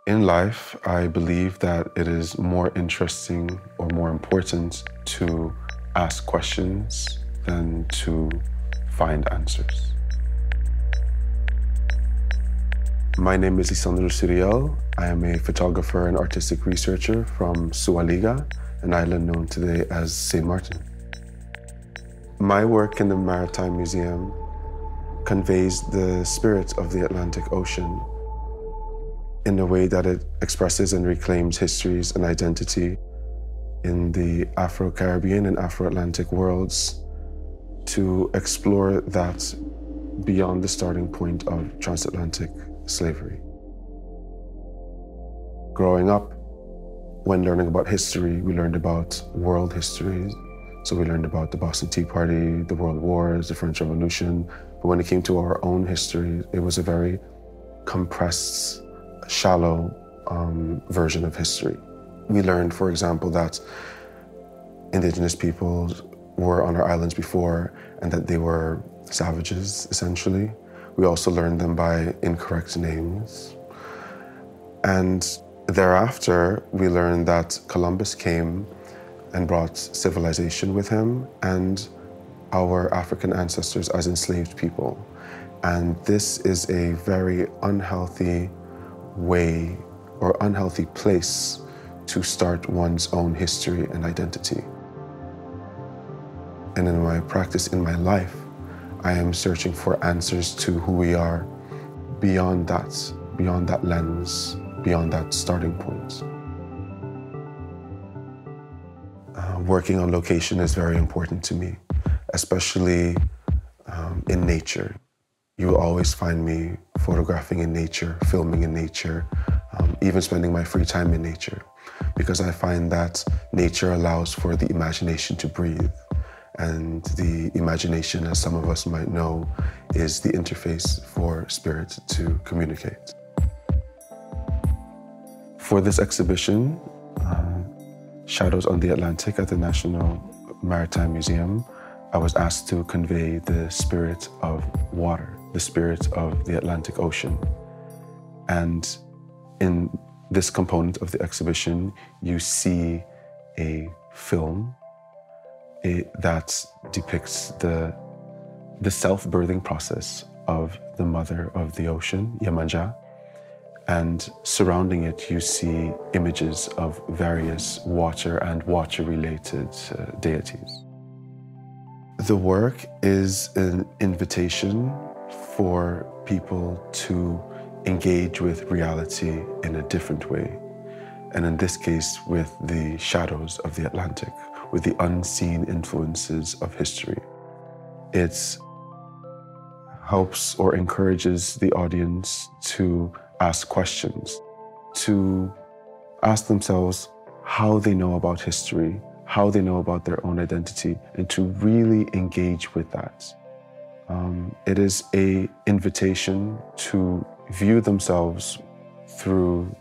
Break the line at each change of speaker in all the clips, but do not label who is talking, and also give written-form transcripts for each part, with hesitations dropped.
In life, I believe that it is more interesting or more important to ask questions than to find answers. My name is Lisandro Suriel. I am a photographer and artistic researcher from Sualiga, an island known today as St. Martin. My work in the Maritime Museum conveys the spirit of the Atlantic Ocean in a way that it expresses and reclaims histories and identity in the Afro-Caribbean and Afro-Atlantic worlds to explore that beyond the starting point of transatlantic slavery. Growing up, when learning about history, we learned about world histories. So we learned about the Boston Tea Party, the World Wars, the French Revolution. But when it came to our own history, it was a very compressed, shallow version of history. We learned, for example, that indigenous peoples were on our islands before and that they were savages, essentially. We also learned them by incorrect names. And thereafter, we learned that Columbus came and brought civilization with him and our African ancestors as enslaved people. And this is a very unhealthy way or unhealthy place to start one's own history and identity. And in my practice, in my life, I am searching for answers to who we are beyond that lens, beyond that starting point. Working on location is very important to me, especially in nature. You will always find me photographing in nature, filming in nature, even spending my free time in nature, because I find that nature allows for the imagination to breathe. And the imagination, as some of us might know, is the interface for spirit to communicate. For this exhibition, Shadows on the Atlantic at the National Maritime Museum, I was asked to convey the spirit of water, the spirit of the Atlantic Ocean. And in this component of the exhibition, you see a film that depicts the self-birthing process of the mother of the ocean, Yemanja. And surrounding it, you see images of various water and water-related deities. The work is an invitation for people to engage with reality in a different way. And in this case, with the shadows of the Atlantic, with the unseen influences of history. It helps or encourages the audience to ask questions, to ask themselves how they know about history, how they know about their own identity, and to really engage with that. It is an invitation to view themselves through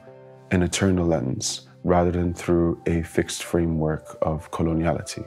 an eternal lens rather than through a fixed framework of coloniality.